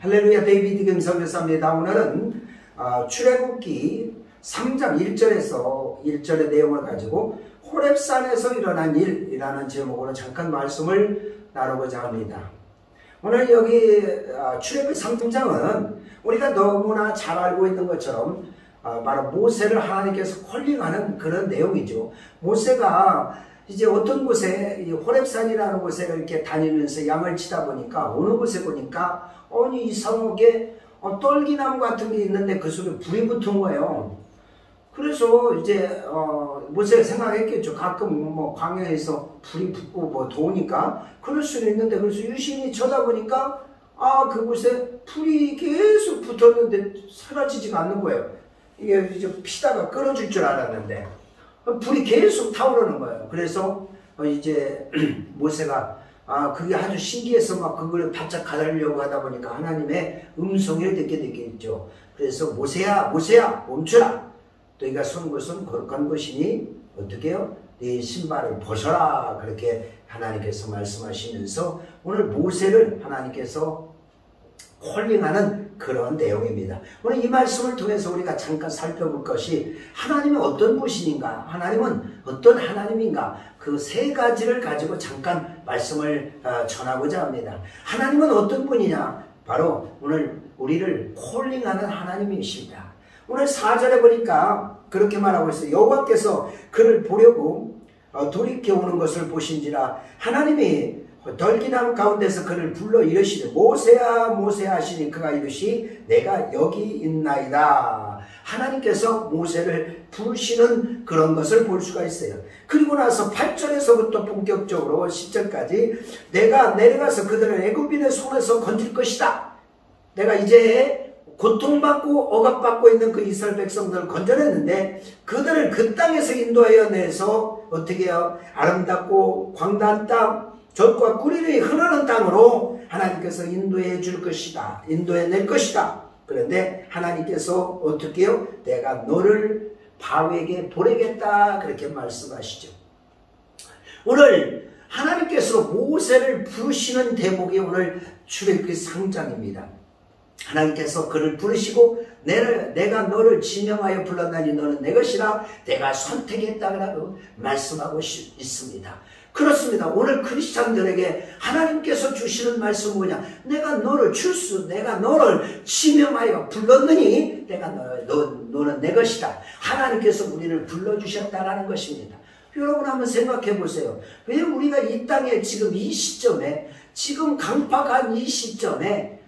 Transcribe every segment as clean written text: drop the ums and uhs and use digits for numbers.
할렐루야. 데이비드 김성교사입니다. 오늘은 출애굽기 3장 1절에서 1절의 내용을 가지고 호렙산에서 일어난 일이라는 제목으로 잠깐 말씀을 나누고자 합니다. 오늘 여기 출애굽기 3장은 우리가 너무나 잘 알고 있는 것처럼 바로 모세를 하나님께서 콜링하는 그런 내용이죠. 모세가 이제 어떤 곳에 호렙산이라는 곳에 이렇게 다니면서 양을 치다 보니까 어느 곳에 보니까 아니 이상하게 떨기나무 같은 게 있는데 그 속에 불이 붙은 거예요. 그래서 이제 모세가 생각했겠죠. 가끔 뭐 광야에서 불이 붙고 뭐 더우니까 그럴 수는 있는데, 그래서 유심히 쳐다보니까 그곳에 불이 계속 붙었는데 사라지지가 않는 거예요. 이게 이제 피다가 끊어질 줄 알았는데 불이 계속 타오르는 거예요. 그래서 이제 모세가 그게 아주 신기해서 막 그걸 바짝 가다려고 하다 보니까 하나님의 음성을 듣게 됐겠죠. 그래서 모세야 멈추라. 너희가 선 것은 거룩한 것이니 어떻게 해요? 네 신발을 벗어라. 그렇게 하나님께서 말씀하시면서 오늘 모세를 하나님께서 콜링하는 그런 내용입니다. 오늘 이 말씀을 통해서 우리가 잠깐 살펴볼 것이 하나님은 어떤 분이신가, 하나님은 어떤 하나님인가, 그 세 가지를 가지고 잠깐 말씀을 전하고자 합니다. 하나님은 어떤 분이냐? 바로 오늘 우리를 콜링하는 하나님이십니다. 오늘 4절에 보니까 그렇게 말하고 있어요. 여호와께서 그를 보려고 돌이켜오는 것을 보신지라 하나님이 덜기나무 가운데서 그를 불러 이르시되 모세야 모세야 하시니 그가 이르시 내가 여기 있나이다. 하나님께서 모세를 부르시는 그런 것을 볼 수가 있어요. 그리고 나서 8절에서부터 본격적으로 10절까지 내가 내려가서 그들을 애굽인의 손에서 건질 것이다. 내가 이제 고통받고 억압받고 있는 그 이스라엘 백성들을 건져냈는데 그들을 그 땅에서 인도하여 내서 어떻게 해요? 아름답고 광대한 땅, 젖과 꿀이 흐르는 땅으로 하나님께서 인도해 줄 것이다. 인도해 낼 것이다. 그런데 하나님께서 어떻게 해요? 내가 너를 바로에게 보내겠다. 그렇게 말씀하시죠. 오늘 하나님께서 모세를 부르시는 대목이 오늘 출애굽기 3장입니다. 하나님께서 그를 부르시고 내가 너를 지명하여 불렀나니 너는 내 것이라 내가 선택했다고 말씀하고 있습니다. 그렇습니다. 오늘 크리스찬들에게 하나님께서 주시는 말씀은 뭐냐? 내가 너를 내가 너를 지명하여 불렀느니 너는 내 것이다. 하나님께서 우리를 불러주셨다라는 것입니다. 여러분 한번 생각해 보세요. 왜 우리가 이 땅에 지금 이 시점에, 지금 강팍한 이 시점에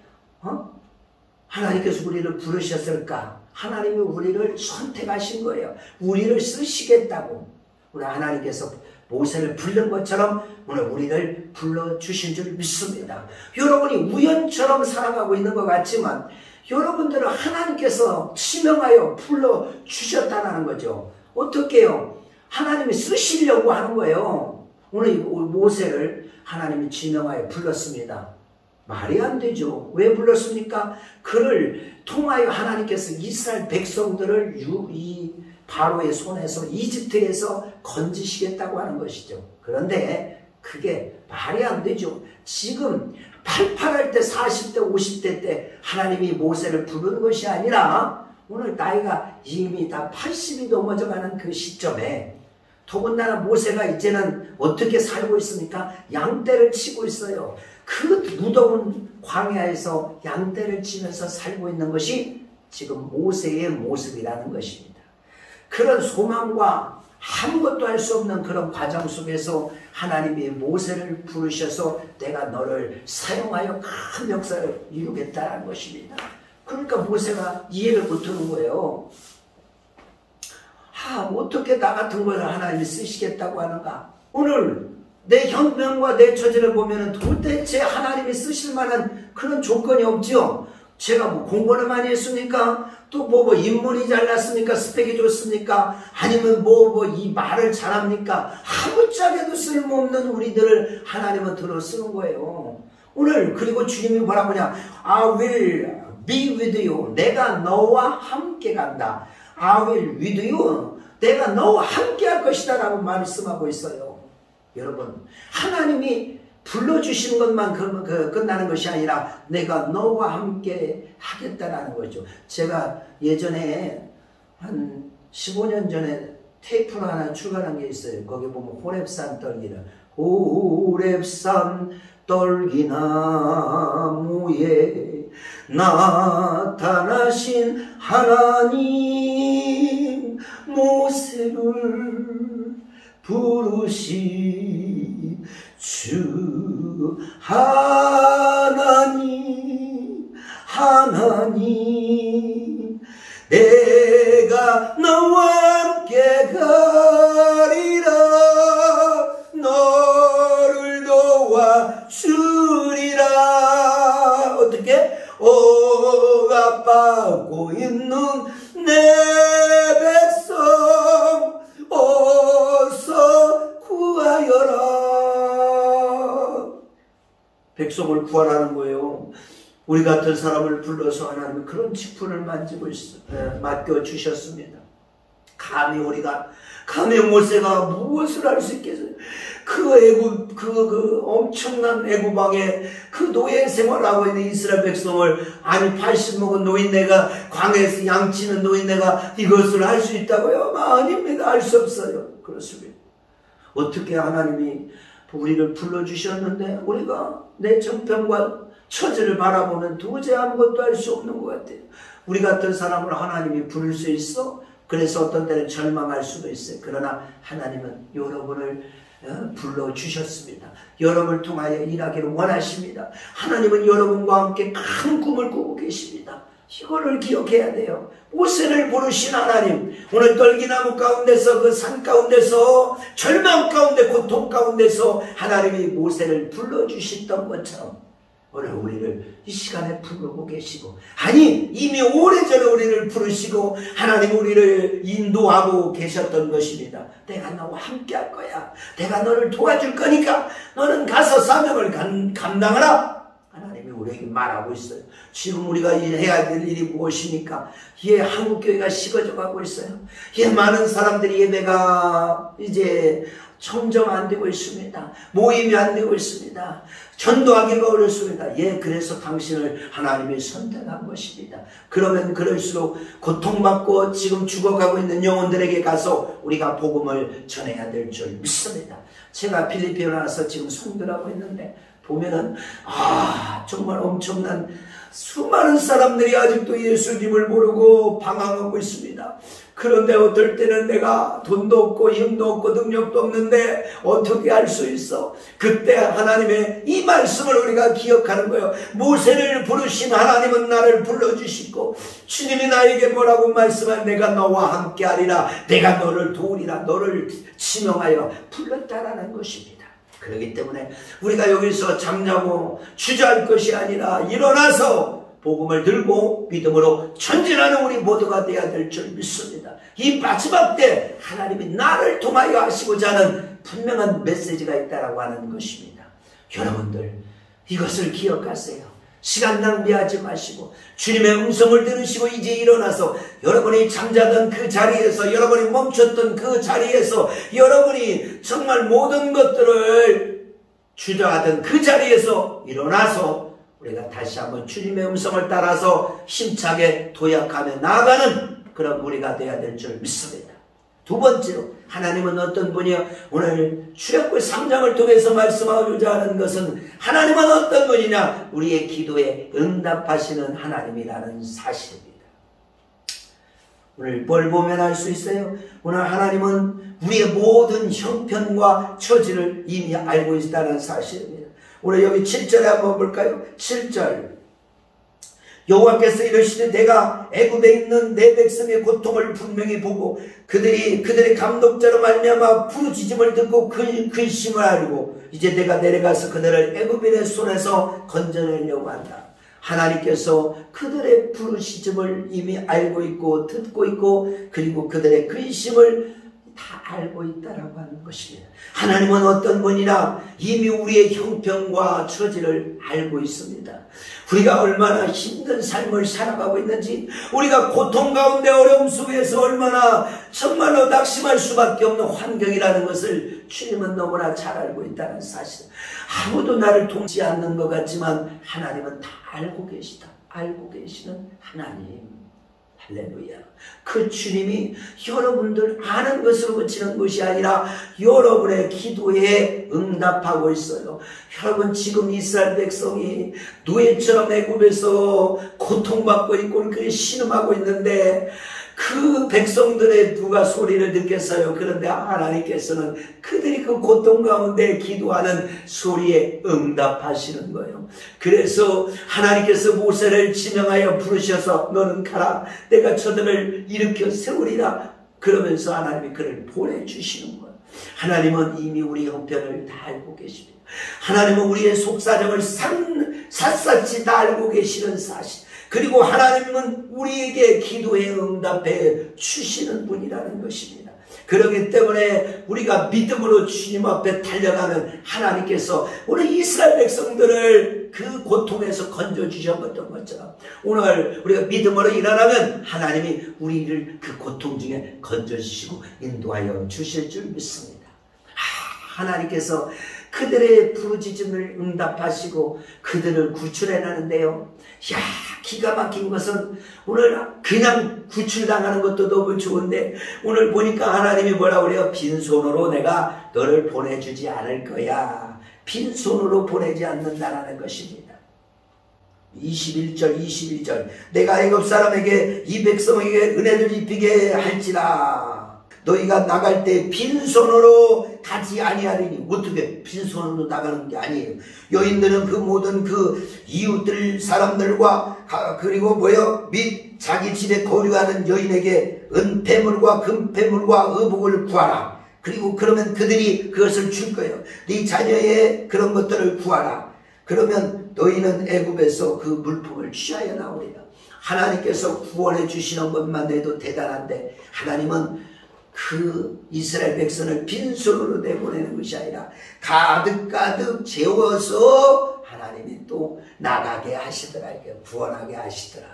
하나님께서 우리를 부르셨을까? 하나님이 우리를 선택하신 거예요. 우리를 쓰시겠다고. 우리 하나님께서 모세를 부른 것처럼 오늘 우리를 불러주신 줄 믿습니다. 여러분이 우연처럼 살아가고 있는 것 같지만 여러분들은 하나님께서 지명하여 불러주셨다는 거죠. 어떻게 해요? 하나님이 쓰시려고 하는 거예요. 오늘 모세를 하나님이 지명하여 불렀습니다. 말이 안 되죠. 왜 불렀습니까? 그를 통하여 하나님께서 이스라엘 백성들을 이 바로의 손에서 이집트에서 건지시겠다고 하는 것이죠. 그런데 그게 말이 안 되죠. 지금 팔팔할 때 40대 50대 때 하나님이 모세를 부른 것이 아니라 오늘 나이가 이미 다 80이 넘어져가는 그 시점에 더군다나 모세가 이제는 어떻게 살고 있습니까? 양떼를 치고 있어요. 그 무더운 광야에서 양떼를 치면서 살고 있는 것이 지금 모세의 모습이라는 것입니다. 그런 소망과 아무것도 할 수 없는 그런 과정 속에서 하나님이 모세를 부르셔서 내가 너를 사용하여 큰 역사를 이루겠다는 것입니다. 그러니까 모세가 이해를 못하는 거예요. 어떻게 나 같은 것을 하나님이 쓰시겠다고 하는가? 오늘 내 형편과 내 처지를 보면 도대체 하나님이 쓰실 만한 그런 조건이 없죠. 제가 뭐 공부를 많이 했습니까? 또 뭐 인물이 잘났습니까? 스펙이 좋습니까? 아니면 이 말을 잘합니까? 아무짝에도 쓸모없는 우리들을 하나님은 들어 쓰는 거예요. 오늘 그리고 주님이 뭐라고 하냐? I will be with you. 내가 너와 함께 간다. I will with you. 내가 너와 함께 할 것이다 라고 말씀하고 있어요. 여러분, 하나님이 불러주신 것만 끝나는 것이 아니라 내가 너와 함께 하겠다라는 거죠. 제가 예전에 한 15년 전에 테이프를 하나 출간한 게 있어요. 거기 보면 호렙산 떨기나 호렙산 떨기나무에 나타나신 하나님 모세를 부르시 주 하나님 내가 너와 함께 가리라 너를 도와주리라. 어떻게? 억압받고 있는 내 백성 어서 구하여라. 백성을 구하라는 거예요. 우리 같은 사람을 불러서 하나님은 그런 직분을 맡겨주셨습니다. 감히 모세가 무엇을 할 수 있겠어요? 그 엄청난 애굽왕의 그 노예 생활하고 있는 이스라엘 백성을, 아니 80 먹은 노인네가, 광야에서 양치는 노인네가 이것을 할 수 있다고요? 아닙니다. 할 수 없어요. 그렇습니다. 어떻게 하나님이 우리를 불러주셨는데 우리가 내 정편과 처지를 바라보면 도저히 아무것도 할 수 없는 것 같아요. 우리 같은 사람을 하나님이 부를 수 있어? 그래서 어떤 때는 절망할 수도 있어요. 그러나 하나님은 여러분을 불러주셨습니다. 여러분을 통하여 일하기를 원하십니다. 하나님은 여러분과 함께 큰 꿈을 꾸고 계십니다. 이거를 기억해야 돼요. 모세를 부르신 하나님, 오늘 떨기나무 가운데서, 그 산 가운데서, 절망 가운데, 고통 가운데서 하나님이 모세를 불러주셨던 것처럼 오늘 우리를 이 시간에 부르고 계시고, 아니 이미 오래전에 우리를 부르시고 하나님 우리를 인도하고 계셨던 것입니다. 내가 너와 함께 할 거야. 내가 너를 도와줄 거니까 너는 가서 사명을 감당하라. 하나님이 우리에게 말하고 있어요. 지금 우리가 해야 될 일이 무엇입니까? 한국교회가 식어져 가고 있어요. 많은 사람들이 예배가 이제 점점 안 되고 있습니다. 모임이 안 되고 있습니다. 전도하기가 어렵습니다. 그래서 당신을 하나님이 선택한 것입니다. 그러면 그럴수록 고통받고 지금 죽어가고 있는 영혼들에게 가서 우리가 복음을 전해야 될 줄 믿습니다. 제가 필리핀에 와서 지금 선교를 하고 있는데 보면은 정말 엄청난 수많은 사람들이 아직도 예수님을 모르고 방황하고 있습니다. 그런데 어떨 때는 내가 돈도 없고 힘도 없고 능력도 없는데 어떻게 할 수 있어? 그때 하나님의 이 말씀을 우리가 기억하는 거예요. 모세를 부르신 하나님은 나를 불러주시고, 주님이 나에게 뭐라고 말씀한? 내가 너와 함께 하리라. 내가 너를 도우리라. 너를 지명하여 불렀다라는 것입니다. 그렇기 때문에 우리가 여기서 잠자고 주저할 것이 아니라 일어나서 복음을 들고 믿음으로 전진하는 우리 모두가 되어야 될 줄 믿습니다. 이 마지막 때 하나님이 나를 통하여 하시고자 하는 분명한 메시지가 있다라고 하는 것입니다. 여러분들 이것을 기억하세요. 시간 낭비하지 마시고 주님의 음성을 들으시고 이제 일어나서 여러분이 잠자던 그 자리에서, 여러분이 멈췄던 그 자리에서, 여러분이 정말 모든 것들을 주저하던 그 자리에서 일어나서 우리가 다시 한번 주님의 음성을 따라서 힘차게 도약하며 나아가는 그런 우리가 되어야 될 줄 믿습니다. 두 번째로 하나님은 어떤 분이요? 오늘 출애굽기 3장을 통해서 말씀하고자 하는 것은 하나님은 어떤 분이냐? 우리의 기도에 응답하시는 하나님이라는 사실입니다. 오늘 뭘 보면 알 수 있어요? 오늘 하나님은 우리의 모든 형편과 처지를 이미 알고 있다는 사실입니다. 오늘 여기 7절에 한번 볼까요? 7절. 여호와께서 이르시되 내가 애굽에 있는 내 백성의 고통을 분명히 보고 그들의 감독자로 말미암아 부르짖음을 듣고 근심을 알고 이제 내가 내려가서 그들을 애굽인의 손에서 건져내려고 한다. 하나님께서 그들의 부르짖음을 이미 알고 있고 듣고 있고, 그리고 그들의 근심을 다 알고 있다라고 하는 것입니다. 하나님은 어떤 분이나 이미 우리의 형편과 처지를 알고 있습니다. 우리가 얼마나 힘든 삶을 살아가고 있는지, 우리가 고통 가운데 어려움 속에서 얼마나 정말로 낙심할 수밖에 없는 환경이라는 것을 주님은 너무나 잘 알고 있다는 사실. 아무도 나를 돕지 않는 것 같지만 하나님은 다 알고 계시다. 알고 계시는 하나님. 할렐루야. 그 주님이 여러분들 아는 것으로 그치는 것이 아니라 여러분의 기도에 응답하고 있어요. 여러분, 지금 이스라엘 백성이 노예처럼 애굽에서 고통받고 있고 그렇게 신음하고 있는데 그 백성들의 누가 소리를 듣겠어요? 그런데 하나님께서는 그들이 그 고통 가운데 기도하는 소리에 응답하시는 거예요. 그래서 하나님께서 모세를 지명하여 부르셔서 너는 가라, 내가 저들을 일으켜 세우리라 그러면서 하나님이 그를 보내주시는 거예요. 하나님은 이미 우리 형편을 다 알고 계십니다. 하나님은 우리의 속사정을 샅샅이 다 알고 계시는 사실, 그리고 하나님은 우리에게 기도에 응답해 주시는 분이라는 것입니다. 그렇기 때문에 우리가 믿음으로 주님 앞에 달려가면 하나님께서 우리 이스라엘 백성들을 그 고통에서 건져주셨던 것처럼 오늘 우리가 믿음으로 일어나면 하나님이 우리를 그 고통 중에 건져주시고 인도하여 주실 줄 믿습니다. 하나님께서 그들의 부르짖음을 응답하시고 그들을 구출해내는데요. 야, 기가 막힌 것은 오늘 그냥 구출당하는 것도 너무 좋은데 오늘 보니까 하나님이 뭐라고 그래요? 빈손으로 내가 너를 보내주지 않을 거야. 빈손으로 보내지 않는다라는 것입니다. 21절 22절 내가 애굽 사람에게 이 백성에게 은혜를 입히게 할지라. 너희가 나갈 때 빈손으로 가지 아니하리니. 어떻게 빈손으로 나가는 게 아니에요. 여인들은 그 모든 그 이웃들 사람들과 그리고 및 자기 집에 거류하는 여인에게 은폐물과 금폐물과 의복을 구하라. 그리고 그러면 그들이 그것을 줄 거예요. 네 자녀의 그런 것들을 구하라. 그러면 너희는 애굽에서 그 물품을 취하여 나오리라. 하나님께서 구원해 주시는 것만 해도 대단한데 하나님은 그 이스라엘 백성을 빈손으로 내보내는 것이 아니라 가득가득 채워서 하나님이 또 나가게 하시더라. 구원하게 하시더라.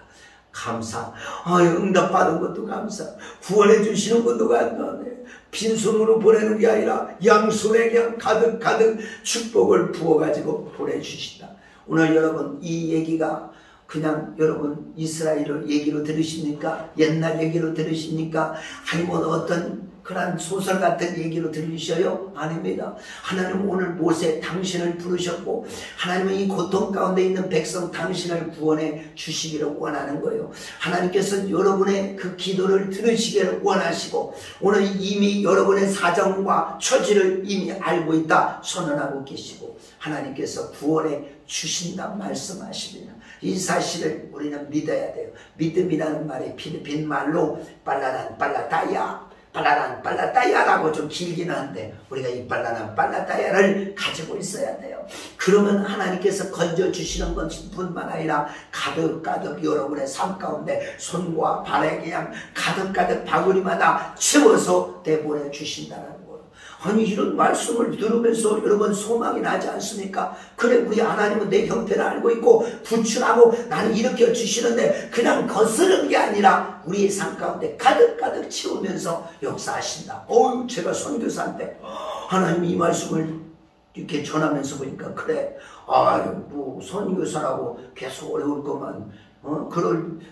감사. 응답받은 것도 감사. 구원해 주시는 것도 감사하네. 빈손으로 보내는 게 아니라 양손에 그냥 가득가득 축복을 부어가지고 보내주신다. 오늘 여러분 이 얘기가 그냥 여러분 이스라엘 얘기로 들으십니까? 옛날 얘기로 들으십니까? 아니면 어떤 그런 소설 같은 얘기로 들으셔요? 아닙니다. 하나님은 오늘 모세 당신을 부르셨고 하나님은 이 고통 가운데 있는 백성 당신을 구원해 주시기를 원하는 거예요. 하나님께서 여러분의 그 기도를 들으시기를 원하시고 오늘 이미 여러분의 사정과 처지를 이미 알고 있다 선언하고 계시고 하나님께서 구원해 주신다 말씀하십니다. 이 사실을 우리는 믿어야 돼요. 믿음이라는 말이 필리핀 말로 빨라란 빨라다야, 빨라란 빨라다야라고 좀 길긴 한데 우리가 이 빨라란 빨라다야를 가지고 있어야 돼요. 그러면 하나님께서 건져주시는 것뿐만 아니라 가득가득 여러분의 삶 가운데 손과 발에 그냥 가득가득 바구니마다 채워서 내보내 주신다는 거예요. 아니 이런 말씀을 들으면서 여러분 소망이 나지 않습니까? 그래 우리 하나님은 내 형편을 알고 있고 구출하고 나는 일으켜 주시는데 그냥 거스르는 게 아니라 우리의 삶 가운데 가득가득 채우면서 역사하신다. 제가 선교사인데 하나님이 이 말씀을 이렇게 전하면서 보니까 그래 뭐 선교사라고 계속 어려울 것만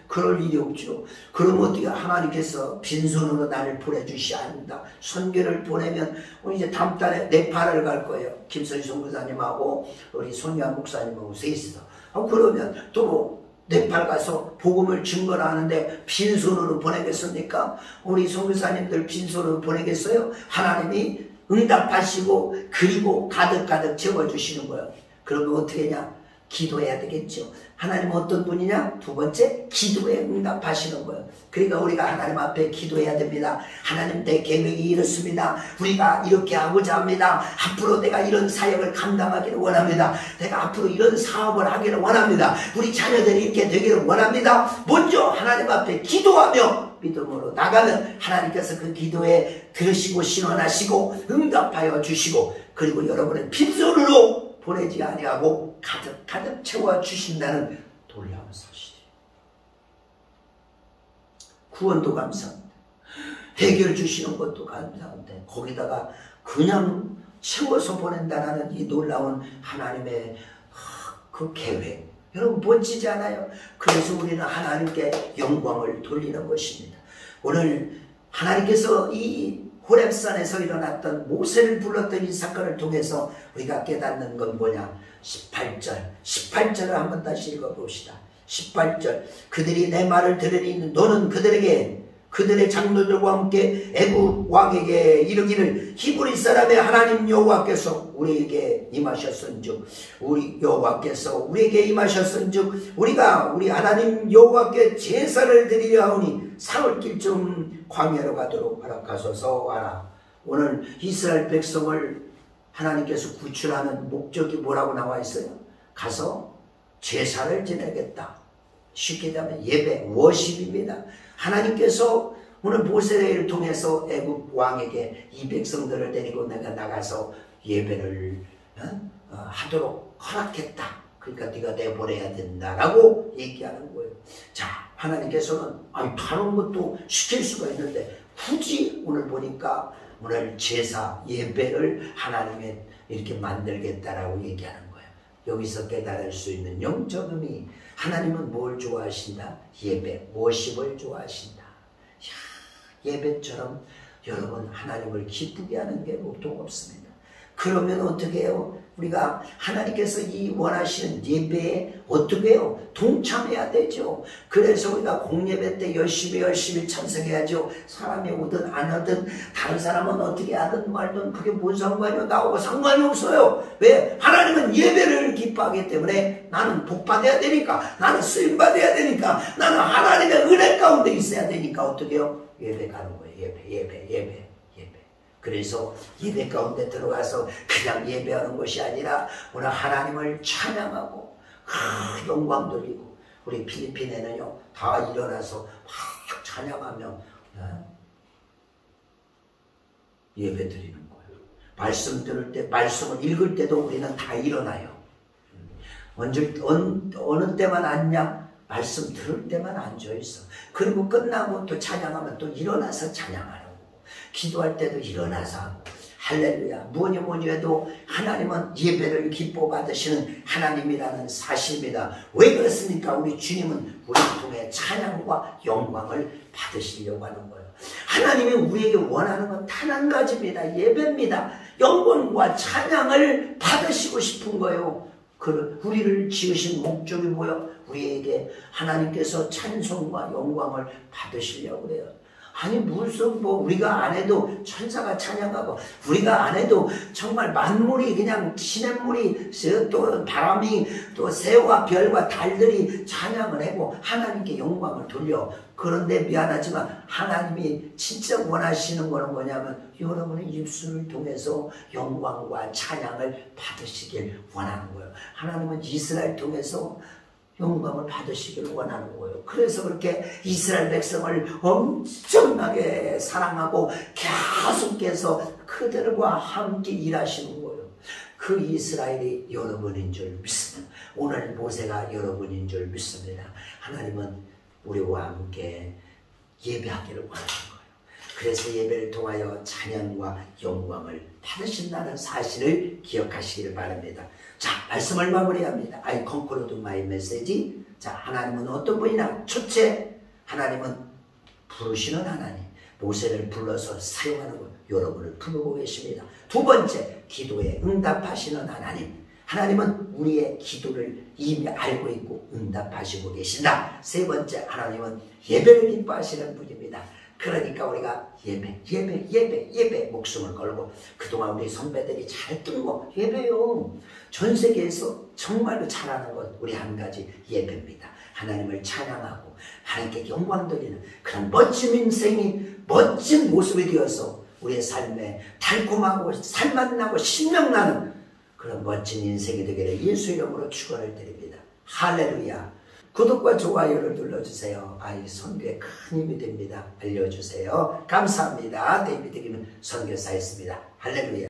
그럴 일이 없죠. 그럼 어떻게 하나님께서 빈손으로 나를 보내주시야 합니다. 선교를 보내면 이제 다음 달에 네팔을 갈 거예요. 김선희 선교사님하고 우리 손야 목사님하고 셋이서. 그러면 또 네팔 가서 복음을 증거하는데 빈손으로 보내겠습니까? 우리 선교사님들 빈손으로 보내겠어요? 하나님이 응답하시고 그리고 가득가득 채워주시는 거예요. 그러면 어떻게 하냐? 기도해야 되겠죠. 하나님은 어떤 분이냐? 두 번째, 기도에 응답하시는 거예요. 그러니까 우리가 하나님 앞에 기도해야 됩니다. 하나님, 내 계획이 이렇습니다. 우리가 이렇게 하고자 합니다. 앞으로 내가 이런 사역을 감당하기를 원합니다. 내가 앞으로 이런 사업을 하기를 원합니다. 우리 자녀들이 이렇게 되기를 원합니다. 먼저 하나님 앞에 기도하며 믿음으로 나가면 하나님께서 그 기도에 들으시고 신원하시고 응답하여 주시고, 그리고 여러분의 빈손으로 보내지 아니하고 가득 채워주신다는 놀라운 사실이에요. 구원도 감사합니다. 해결 주시는 것도 감사한데 거기다가 그냥 채워서 보낸다는 이 놀라운 하나님의 그 계획, 여러분 멋지지 않아요? 그래서 우리는 하나님께 영광을 돌리는 것입니다. 오늘 하나님께서 이 호렙산에서 일어났던 모세를 불렀던 이 사건을 통해서 우리가 깨닫는 건 뭐냐? 18절을 한번 다시 읽어봅시다. 18절, 그들이 내 말을 들으니 너는 그들에게 그들의 장로들과 함께 애굽 왕에게 이르기를 히브리 사람의 하나님 여호와께서 우리에게 임하셨은즉, 우리 여호와께서 우리에게 임하셨은즉 우리가 우리 하나님 여호와께 제사를 드리려 하오니 사흘길쯤 광야로 가도록 허락하소서 하라. 오늘 이스라엘 백성을 하나님께서 구출하는 목적이 뭐라고 나와 있어요? 가서 제사를 지내겠다. 쉽게 얘기하면 예배, 워십입니다. 하나님께서 오늘 모세를 통해서 애굽 왕에게 이 백성들을 데리고 내가 나가서 예배를 하도록 허락했다. 그러니까 네가 내보내야 된다라고 얘기하는 거예요. 자, 하나님께서는 다른 것도 시킬 수가 있는데 굳이 오늘 보니까 오늘 제사, 예배를 하나님의 이렇게 만들겠다라고 얘기하는 거예요. 여기서 깨달을 수 있는 영적 의미, 하나님은 뭘 좋아하신다? 예배, 워십을 좋아하신다. 예배처럼 여러분 하나님을 기쁘게 하는 게 보통 없습니다. 그러면 어떻게 해요? 우리가 하나님께서 이 원하시는 예배에 어떻게 해요? 동참해야 되죠. 그래서 우리가 공예배 때 열심히 참석해야죠. 사람이 오든 안 오든 다른 사람은 어떻게 하든 말든 그게 뭔 상관이요? 나하고 상관이 없어요. 왜? 하나님은 예배를 기뻐하기 때문에 나는 복받아야 되니까, 나는 쓰임받아야 되니까, 나는 하나님의 은혜 가운데 있어야 되니까 어떻게 해요? 예배 가는 거예요. 예배. 그래서 예배 가운데 들어가서 그냥 예배하는 것이 아니라 오늘 하나님을 찬양하고 영광 돌리고, 우리 필리핀에는요 다 일어나서 막 찬양하며 예배 드리는 거예요. 말씀 들을 때, 말씀을 읽을 때도 우리는 다 일어나요. 어느 때만 앉냐? 말씀 들을 때만 앉아있어. 그리고 끝나고 또 찬양하면 또 일어나서 찬양하라고. 기도할 때도 일어나서 하고. 할렐루야. 뭐니 해도 하나님은 예배를 기뻐 받으시는 하나님이라는 사실입니다. 왜 그렇습니까? 우리 주님은 우리 통해 찬양과 영광을 받으시려고 하는 거예요. 하나님이 우리에게 원하는 건 단 한 가지입니다. 예배입니다. 영광과 찬양을 받으시고 싶은 거예요. 우리를 지으신 목적이 뭐예요? 우리에게 하나님께서 찬송과 영광을 받으시려고 그래요. 아니 무슨 우리가 안 해도 천사가 찬양하고, 우리가 안 해도 정말 만물이 그냥 시냇물이, 또 바람이, 또 새와 별과 달들이 찬양을 하고 하나님께 영광을 돌려. 그런데 미안하지만 하나님이 진짜 원하시는 거는 뭐냐면 여러분의 입술을 통해서 영광과 찬양을 받으시길 원하는 거예요. 하나님은 이스라엘 통해서 영광을 받으시기를 원하는 거예요. 그래서 그렇게 이스라엘 백성을 엄청나게 사랑하고 계속해서 그들과 함께 일하시는 거예요. 그 이스라엘이 여러분인 줄 믿습니다. 오늘 모세가 여러분인 줄 믿습니다. 하나님은 우리와 함께 예배하기를 원하는 거예요. 그래서 예배를 통하여 찬양과 영광을 받으신다는 사실을 기억하시기를 바랍니다. 자, 말씀을 마무리합니다. I conclude my message. 자, 하나님은 어떤 분이냐? 첫째, 하나님은 부르시는 하나님. 모세를 불러서 사용하는 것, 여러분을 부르고 계십니다. 두 번째, 기도에 응답하시는 하나님. 하나님은 우리의 기도를 이미 알고 있고 응답하시고 계신다. 세 번째, 하나님은 예배를 기뻐하시는 분입니다. 그러니까 우리가 예배 목숨을 걸고 그동안 우리 선배들이 잘 뚫고 예배요. 전 세계에서 정말로 잘하는 것 우리 한 가지 예배입니다. 하나님을 찬양하고 하나님께 영광 돌리는 그런 멋진 인생이 멋진 모습이 되어서 우리의 삶에 달콤하고 살맛나고 신명나는 그런 멋진 인생이 되기를 예수 이름으로 축원을 드립니다. 할렐루야. 구독과 좋아요를 눌러주세요. 이 선교에 큰 힘이 됩니다. 알려주세요. 감사합니다. 데이비드 김 선교사였습니다. 할렐루야.